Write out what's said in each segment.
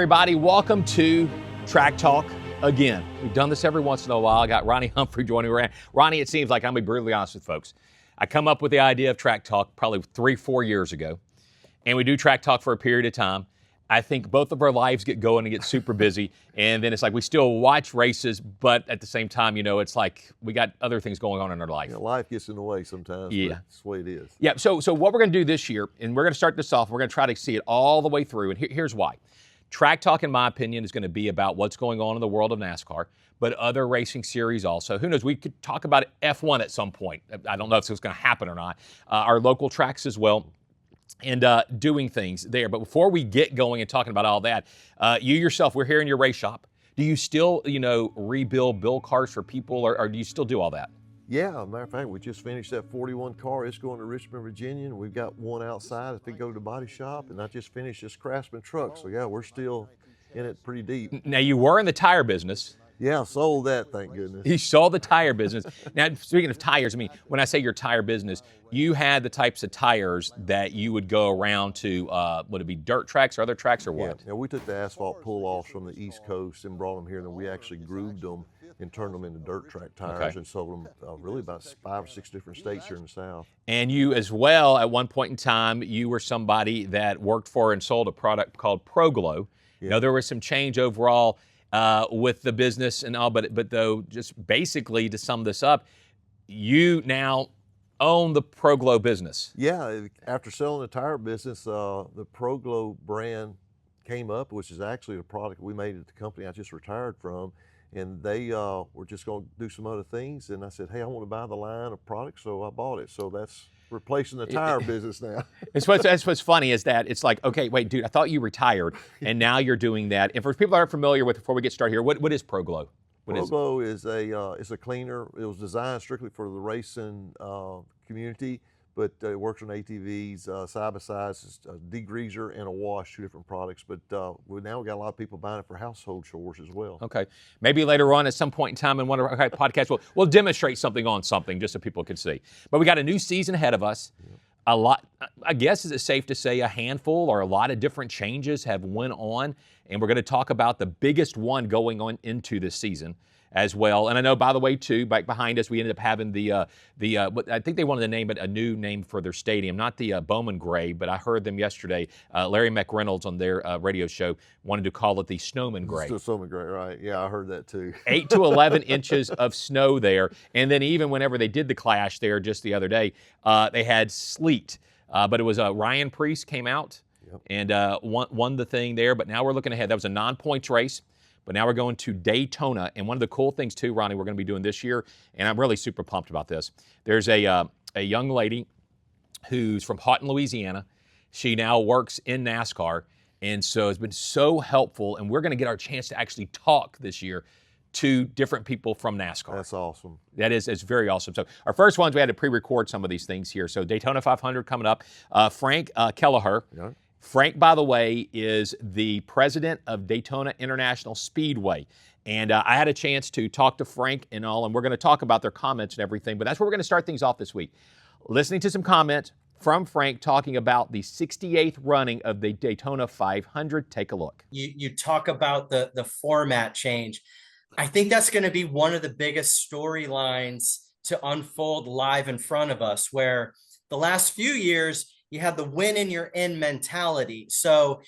everybody. Welcome to Track Talk again. We've done this every once in a while. I got Ronnie Humphrey joining me. Ronnie, it seems like, I'm going to be brutally honest with folks. I come up with the idea of Track Talk probably 3-4 years ago, and we do Track Talk for a period of time. I think both of our lives get going and get super busy, and then it's like we still watch races, but at the same time, you know, it's like we got other things going on in our life. Yeah, life gets in the way sometimes. Yeah, that's the way it is. Yeah. So what we're going to do this year, and we're going to start this off. We're going to try to see it all the way through, and here's why. Track Talk, in my opinion, is going to be about what's going on in the world of NASCAR, but other racing series also. Who knows? We could talk about F1 at some point. I don't know if it's going to happen or not. Our local tracks as well. And doing things there. But before we get going and talking about all that, you yourself, we're here in your race shop. Do you still, build cars for people, or do you still do all that? Yeah, as a matter of fact, we just finished that 41 car. It's going to Richmond, Virginia, and we've got one outside if they go to the body shop. And I just finished this Craftsman truck. So, yeah, we're still in it pretty deep. Now, you were in the tire business. Yeah, sold that, thank goodness. You sold the tire business. Now, speaking of tires, I mean, when I say your tire business, you had the types of tires that you would go around to, would it be dirt tracks or other tracks or what? Yeah, we took the asphalt pull-offs from the East Coast and brought them here, and then we actually grooved them and turned them into dirt track tires and sold them really about 5 or 6 different states here in the South. And you as well, at one point in time, you were somebody that worked for and sold a product called ProGlow. Yeah. Now, there was some change overall with the business and all, but though, just basically to sum this up, you now own the ProGlow business. Yeah, after selling the tire business, the ProGlow brand came up, which is actually the product we made at the company I just retired from, and they were just going to do some other things, and I said, hey, I want to buy the line of products, so I bought it. So that's replacing the tire business now. That's what's funny is that it's like, okay, wait, dude, I thought you retired, and now you're doing that. And for people that aren't familiar with, before we get started here, what is ProGlow? ProGlow is it's a cleaner. It was designed strictly for the racing community, but it works on ATVs, side-by-sides, a degreaser and a wash, 2 different products. But now we got a lot of people buying it for household chores as well. Okay. Maybe later on at some point in time in one of our podcasts, we'll demonstrate something on something just so people can see. But we got a new season ahead of us. Yeah. A lot, I guess, is it safe to say a handful or a lot of different changes have went on, and we're going to talk about the biggest one going on into this season as well. And I know, by the way, too, back behind us, we ended up having what I think they wanted to name it a new name for their stadium, not the Bowman Gray, but I heard them yesterday. Larry McReynolds on their radio show wanted to call it the Snowman Gray. The Snowman Gray, right? Yeah, I heard that too. 8 to 11 inches of snow there, and then even whenever they did the clash there just the other day, they had sleet. But it was Ryan Preece came out and won the thing there. But now we're looking ahead. That was a non-points race. But now we're going to Daytona. And one of the cool things, too, Ronnie, we're going to be doing this year, and I'm really super pumped about this. There's a young lady who's from Houghton, Louisiana. She now works in NASCAR, and so it's been so helpful. And we're going to get our chance to actually talk this year to different people from NASCAR. That's awesome. It's very awesome. So our first ones, we had to pre-record some of these things here. So Daytona 500 coming up. Frank Kelleher. Yeah. Frank, by the way, is the president of Daytona International Speedway. And I had a chance to talk to Frank and all, and we're going to talk about their comments and everything. But that's where we're going to start things off this week. Listening to some comments from Frank talking about the 68th running of the Daytona 500. Take a look. You talk about the format change. I think that's going to be one of the biggest storylines to unfold live in front of us, where the last few years, you have the win and you're in mentality. So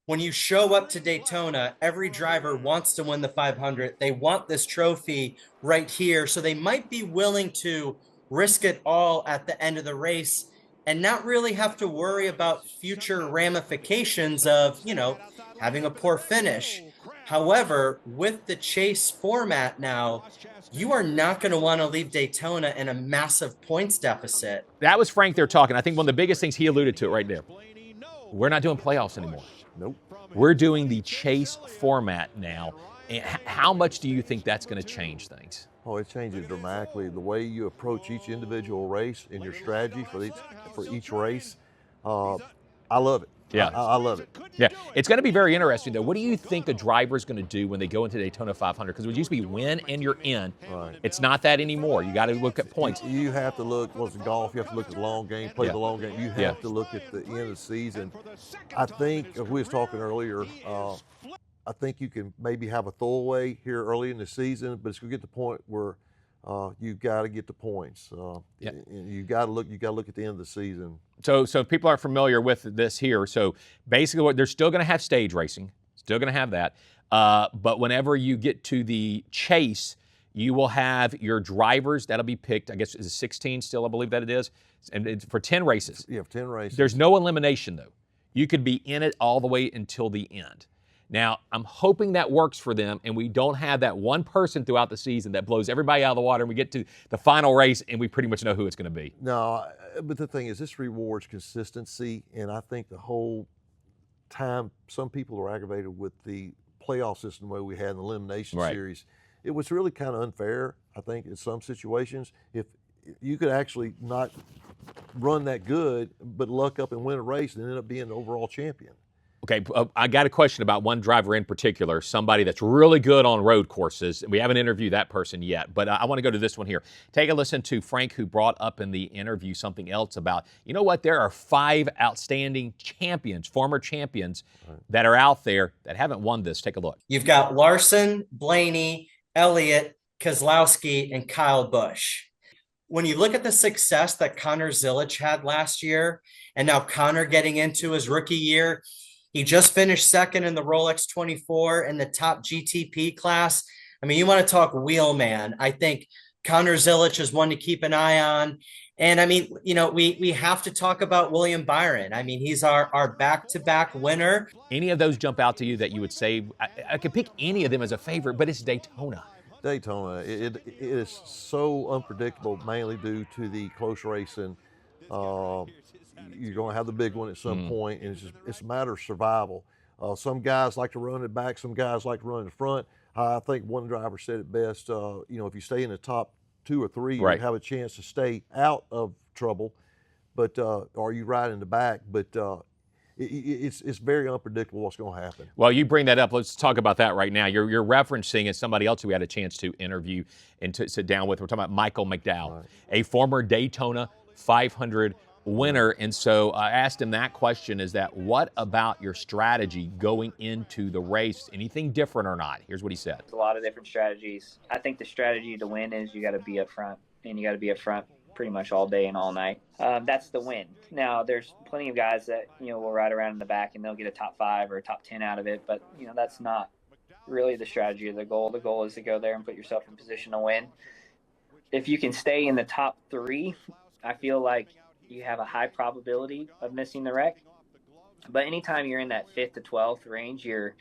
when you show up to Daytona, every driver wants to win the 500. They want this trophy right here. So they might be willing to risk it all at the end of the race and not really have to worry about future ramifications of, having a poor finish. However, with the chase format now, you are not going to want to leave Daytona in a massive points deficit. That was Frank there talking. I think one of the biggest things he alluded to right there. We're not doing playoffs anymore. Nope. We're doing the chase format now. And how much do you think that's going to change things? Oh, it changes dramatically. The way you approach each individual race and your strategy for each race, I love it. Yeah, I love it. Yeah, it's going to be very interesting, though. What do you think a driver is going to do when they go into Daytona 500? Because it used to be win and you're in. Right. It's not that anymore. You got to look at points. You have to look, golf, you have to look at the long game, play the long game. You have to look at the end of the season. I think, we was talking earlier, I think you can maybe have a throwaway here early in the season, but it's going to get to the point where you got to get the points. And you got to look. You got to look at the end of the season. So if people aren't familiar with this here, so basically, they're still going to have stage racing, still going to have that. But whenever you get to the chase, you will have your drivers that'll be picked. I guess is 16 still, I believe that it is, and it's for 10 races. You have 10 races. There's no elimination though. You could be in it all the way until the end. Now, I'm hoping that works for them and we don't have that one person throughout the season that blows everybody out of the water and we get to the final race and we pretty much know who it's going to be. No, but the thing is, this rewards consistency, and I think the whole time some people are aggravated with the playoff system the way we had in the elimination series. It was really kind of unfair, I think, in some situations. If you could actually not run that good but luck up and win a race and end up being the overall champion. Okay, I got a question about one driver in particular, somebody that's really good on road courses. We haven't interviewed that person yet, but I want to go to this one here. Take a listen to Frank, who brought up in the interview something else about, you know what, there are 5 outstanding champions, former champions, that are out there that haven't won this. Take a look. You've got Larson, Blaney, Elliott, Keselowski, and Kyle Busch. When you look at the success that Connor Zilisch had last year, and now Connor getting into his rookie year, he just finished second in the Rolex 24 in the top GTP class. I mean, you want to talk wheelman. I think Connor Zilisch is one to keep an eye on. And I mean, you know, we have to talk about William Byron. I mean, he's our back-to-back winner. Any of those jump out to you that you would say, I could pick any of them as a favorite, but it's Daytona. Daytona, it is so unpredictable, mainly due to the close racing. You're going to have the big one at some point, and it's a matter of survival. Some guys like to run in the back, some guys like to run in the front. I think one driver said it best. You know, if you stay in the top 2 or 3, you have a chance to stay out of trouble. But or you ride in the back, but it's very unpredictable what's going to happen. Well, you bring that up. Let's talk about that right now. You're referencing as somebody else who we had a chance to interview and to sit down with. We're talking about Michael McDowell, a former Daytona 500 winner. And so I asked him that question, is that what about your strategy going into the race? Anything different or not? Here's what he said. There's a lot of different strategies. I think the strategy to win is you got to be up front, and you got to be up front pretty much all day and all night. That's the win. Now, there's plenty of guys that, you know, will ride around in the back and they'll get a top 5 or a top 10 out of it. But, you know, that's not really the strategy or the goal. The goal is to go there and put yourself in position to win. If you can stay in the top 3, I feel like you have a high probability of missing the wreck. But anytime you're in that 5th to 12th range, you're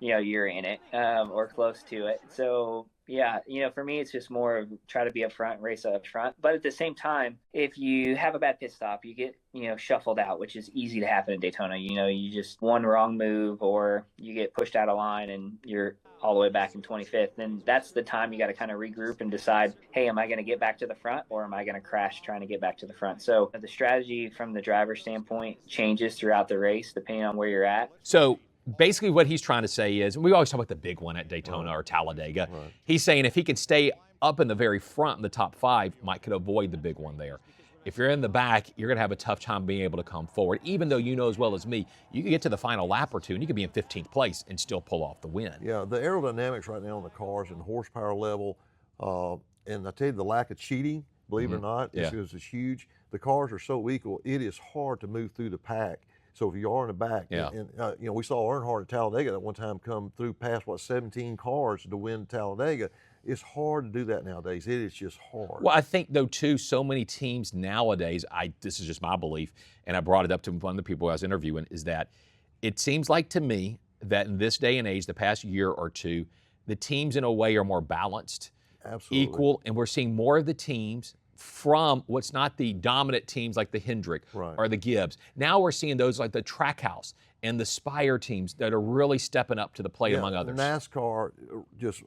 in it or close to it. So, yeah, you know, for me, it's just more of try to be up front, race up front. But at the same time, if you have a bad pit stop, you get, you know, shuffled out, which is easy to happen in Daytona. You know, you just one wrong move or you get pushed out of line and you're all the way back in 25th. Then that's the time you got to kind of regroup and decide, hey, am I going to get back to the front or am I going to crash trying to get back to the front? So the strategy from the driver's standpoint changes throughout the race depending on where you're at. So basically what he's trying to say is, we always talk about the big one at Daytona or Talladega. He's saying if he can stay up in the very front in the top 5, Mike could avoid the big one there. If you're in the back, you're going to have a tough time being able to come forward, even though you know as well as me, you can get to the final lap or 2 and you could be in 15th place and still pull off the win. Yeah, the aerodynamics right now on the cars and the horsepower level, and I tell you, the lack of cheating, believe it or not, is huge. The cars are so equal, it is hard to move through the pack. So if you are in the back, and you know, we saw Earnhardt at Talladega that one time come through past 17 cars to win Talladega. It's hard to do that nowadays. It is just hard. Well, I think though too, so many teams nowadays, this is just my belief, and I brought it up to one of the people I was interviewing, is that it seems like to me that in this day and age, the past year or 2, the teams in a way are more balanced, equal, and we're seeing more of the teams from what's not the dominant teams like the Hendrick or the Gibbs. Now we're seeing those like the Trackhouse and the Spire teams that are really stepping up to the plate, among others. NASCAR just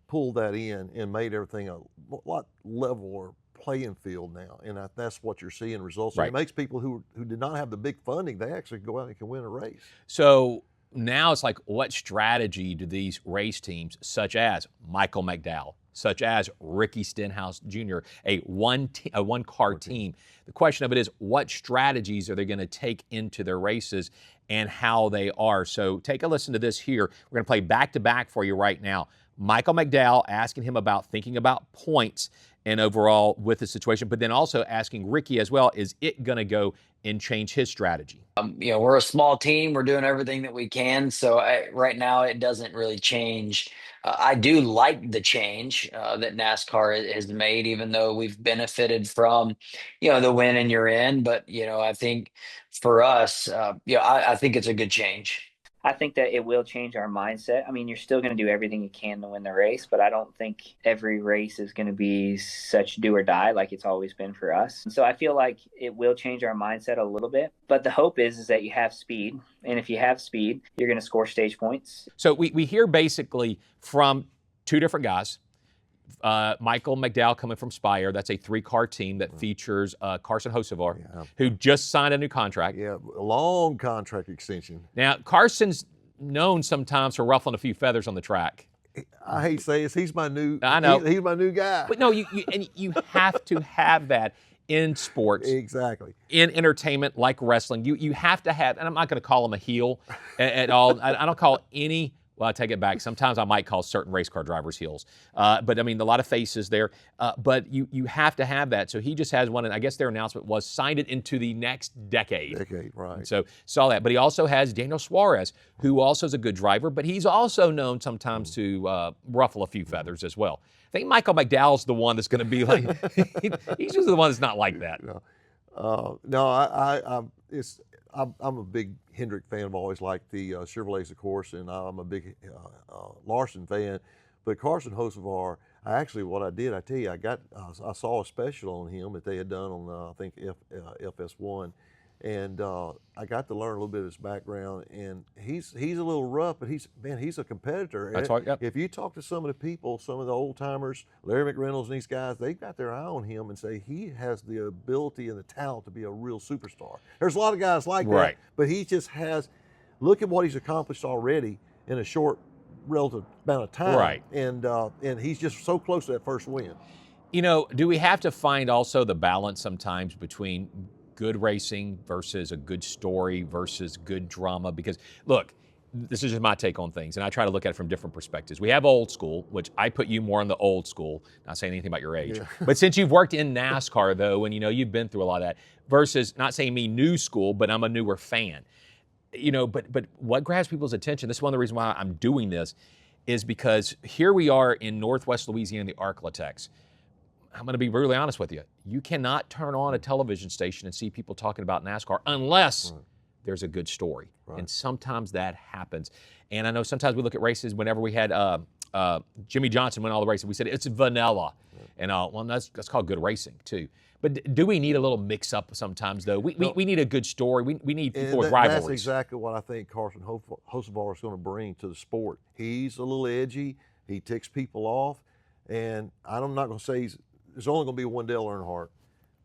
pulled that in and made everything a lot leveler playing field now, and that's what you're seeing results. It makes people who did not have the big funding, they actually go out and can win a race. So now it's like, what strategy do these race teams, such as Michael McDowell, such as Ricky Stenhouse Jr., a one-car team. The question of it is, what strategies are they going to take into their races and how they are? So take a listen to this here. We're going to play back-to-back for you right now. Michael McDowell asking him about thinking about points and overall with the situation, but then also asking Ricky as well, is it going to go and change his strategy? We're a small team. We're doing everything that we can. So right now, it doesn't really change. I do like the change that NASCAR has made, even though we've benefited from, the win and you're in. But, I think for us, I think it's a good change. I think that it will change our mindset. I mean, you're still going to do everything you can to win the race, but I don't think every race is going to be such do or die like it's always been for us. And so I feel like it will change our mindset a little bit. But the hope is that you have speed. And if you have speed, you're going to score stage points. So we hear basically from two different guys. Michael McDowell coming from Spire. That's a 3-car team that features Carson Hocevar, who just signed a new contract. Yeah, a long contract extension. Now, Carson's known sometimes for ruffling a few feathers on the track. I hate to say this, he's my new. I know. He's my new guy. But no, you have to have that in sports. Exactly. In entertainment like wrestling. You have to have, and I'm not going to call him a heel at all. I don't call any. Well, I take it back. Sometimes I might call certain race car drivers heels. But, I mean, a lot of faces there. But you have to have that. So he just has one, and I guess their announcement was signed it into the next decade. Right. So saw that. But he also has Daniel Suarez, who also is a good driver, but he's also known sometimes to ruffle a few feathers as well. I think Michael McDowell's the one that's going to be like, he's usually the one that's not like that. I'm a big Hendrick fan. I've always liked the Chevrolets, of course, and I'm a big Larson fan. But Carson Hocevar, I tell you, I saw a special on him that they had done on, I think, FS1. And I got to learn a little bit of his background, and he's a little rough, but he's a competitor. That's right. Yep. If you talk to some of the people, some of the old timers, Larry McReynolds and these guys, they've got their eye on him and say he has the ability and the talent to be a real superstar. There's a lot of guys like that, but he just has. Look at what he's accomplished already in a short, relative amount of time, right? And he's just so close to that first win. Do we have to find also the balance sometimes between good racing versus a good story versus good drama? Because look, this is just my take on things, and I try to look at it from different perspectives. We have old school, which I put you more on the old school, not saying anything about your age. But since you've worked in NASCAR though, and you've been through a lot of that, versus not saying me new school, but I'm a newer fan. But what grabs people's attention, this is one of the reasons why I'm doing this, is because here we are in Northwest Louisiana, the Arklatex. I'm going to be really honest with you. You cannot turn on a television station and see people talking about NASCAR unless there's a good story. And sometimes that happens. And I know sometimes we look at races, whenever we had Jimmy Johnson win all the races, we said it's vanilla. And well, that's called good racing too. But do we need a little mix-up sometimes, though? We need a good story. We need people with rivalries. That's exactly what I think Carson Hocevar is going to bring to the sport. He's a little edgy. He ticks people off. And I'm not going to say there's only going to be one Dale Earnhardt,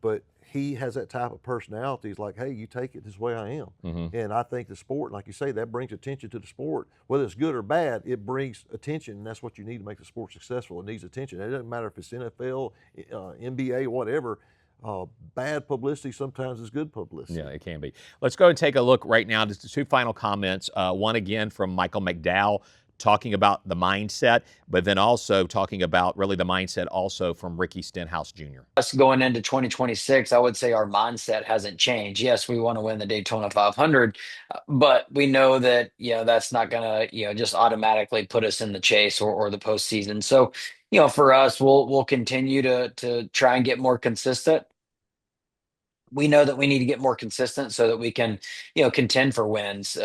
but he has that type of personality. He's like, hey, you take it this way I am. And I think the sport, like you say, that brings attention to the sport. Whether it's good or bad, it brings attention, and that's what you need to make the sport successful. It needs attention. It doesn't matter if it's NFL, NBA, whatever. Bad publicity sometimes is good publicity. Yeah, it can be. Let's go and take a look right now. Just 2 final comments. One again from Michael McDowell, talking about the mindset, but then also talking about really the mindset also from Ricky Stenhouse Jr. Us going into 2026, I would say our mindset hasn't changed. Yes, we want to win the Daytona 500, but we know that that's not going to just automatically put us in the chase or the postseason. So for us, we'll continue to try and get more consistent. We know that we need to get more consistent so that we can, contend for wins,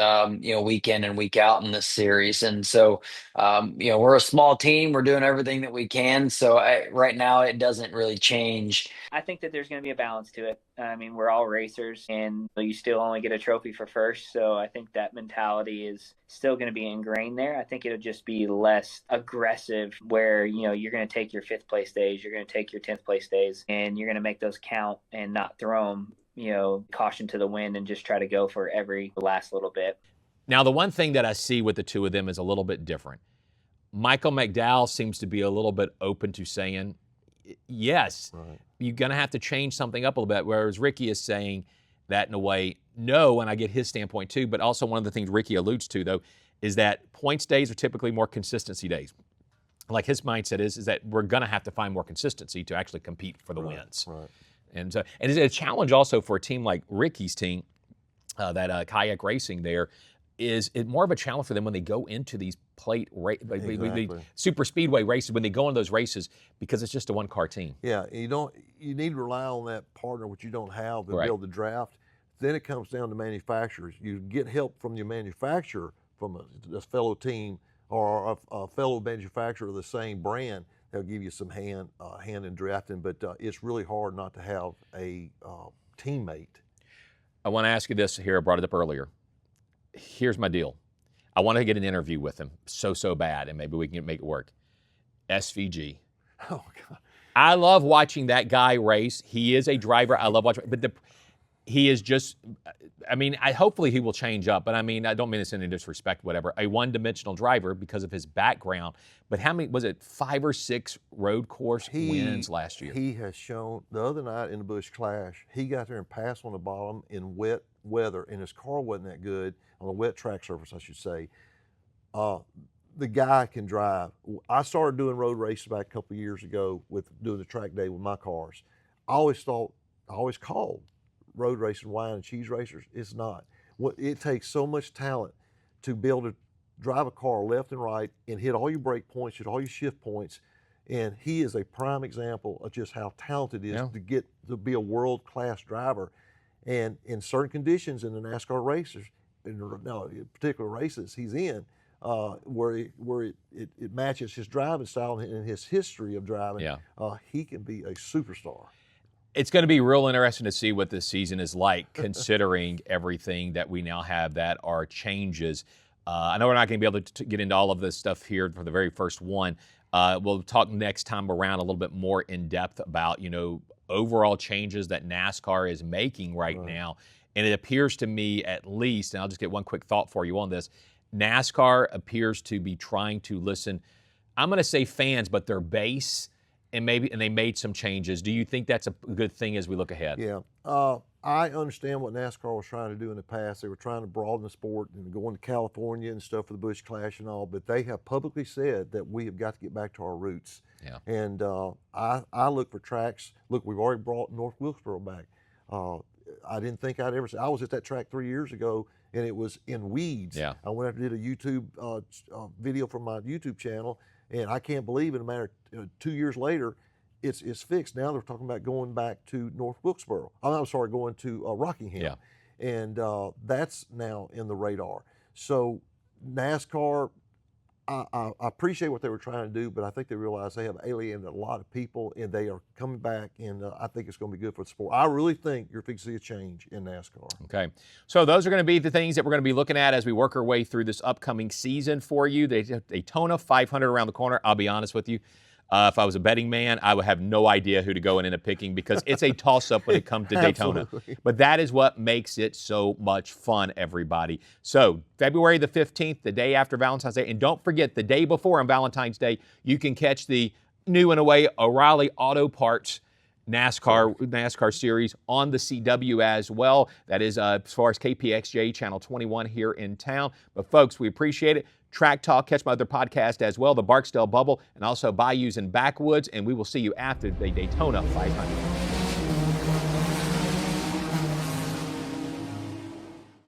week in and week out in this series. And so, we're a small team. We're doing everything that we can. So right now, it doesn't really change. I think that there's going to be a balance to it. I mean, we're all racers, and you still only get a trophy for first. So I think that mentality is still going to be ingrained there. I think it'll just be less aggressive where, you're going to take your 5th place days, you're going to take your 10th place days, and you're going to make those count and not throw them, caution to the wind and just try to go for every last little bit. Now, the one thing that I see with the two of them is a little bit different. Michael McDowell seems to be a little bit open to saying, yes, you're going to have to change something up a little bit, whereas Ricky is saying that in a way, no, and I get his standpoint too, but also one of the things Ricky alludes to, though, is that points days are typically more consistency days. Like his mindset is that we're going to have to find more consistency to actually compete for the wins. Right. And it's a challenge also for a team like Ricky's team, that kayak racing there, is it more of a challenge for them when they go into these super speedway races, when they go into those races, because it's just a one-car team. Yeah, you need to rely on that partner, which you don't have, to build the draft. Then it comes down to manufacturers. You get help from your manufacturer, from a fellow team or a fellow manufacturer of the same brand. They'll give you some hand in drafting, but it's really hard not to have a teammate. I want to ask you this here. I brought it up earlier. Here's my deal. I want to get an interview with him so bad, and maybe we can make it work. SVG. Oh, God. I love watching that guy race. He is a driver. I love watching, but he is just, I mean, hopefully he will change up, but I mean, I don't mean this in any disrespect, whatever. A one-dimensional driver because of his background, but how many, was it 5 or 6 road course wins last year? He has shown, the other night in the Busch Clash, he got there and passed on the bottom in wet weather, and his car wasn't that good, on a wet track surface, I should say. The guy can drive. I started doing road races back a couple of years ago with doing the track day with my cars. I always called road racing wine and cheese racers. It's not. It takes so much talent to be able to drive a car left and right and hit all your brake points, hit all your shift points. And he is a prime example of just how talented it is to get to be a world-class driver. And in certain conditions in the NASCAR races, in particular races he's in, where it matches his driving style and his history of driving, he can be a superstar. It's going to be real interesting to see what this season is like, considering everything that we now have that are changes. I know we're not going to be able to get into all of this stuff here for the very first one. We'll talk next time around a little bit more in depth about, overall changes that NASCAR is making right now. And it appears to me, at least, and I'll just get one quick thought for you on this, NASCAR appears to be trying to listen, I'm going to say fans, but their base, and they made some changes. Do you think that's a good thing as we look ahead? Yeah. I understand what NASCAR was trying to do in the past. They were trying to broaden the sport and going to California and stuff for the Busch Clash and all, but they have publicly said that we have got to get back to our roots. Yeah. And I look for tracks. Look, we've already brought North Wilkesboro back. I didn't think I'd ever say. I was at that track 3 years ago, and it was in weeds. Yeah. I went up and did a YouTube video from my YouTube channel, and I can't believe in a matter of 2 years later, it's fixed. Now they're talking about going back to North Wilkesboro. I'm sorry, going to Rockingham. Yeah. And that's now in the radar. So NASCAR, I appreciate what they were trying to do, but I think they realize they have alienated a lot of people, and they are coming back, and I think it's going to be good for the sport. I really think you're fixing to see a change in NASCAR. Okay. So those are going to be the things that we're going to be looking at as we work our way through this upcoming season for you. Daytona 500 around the corner. I'll be honest with you. If I was a betting man, I would have no idea who to go and end up picking, because it's a toss-up when it comes to Daytona. But that is what makes it so much fun, everybody. So February the 15th, the day after Valentine's Day, and don't forget, the day before on Valentine's Day, you can catch the new, in a way, O'Reilly Auto Parts NASCAR series on the CW as well. That is as far as KPXJ Channel 21 here in town. But folks, we appreciate it. Track Talk, catch my other podcast as well, the Barksdale Bubble, and also Bayous and Backwoods, and we will see you after the Daytona 500.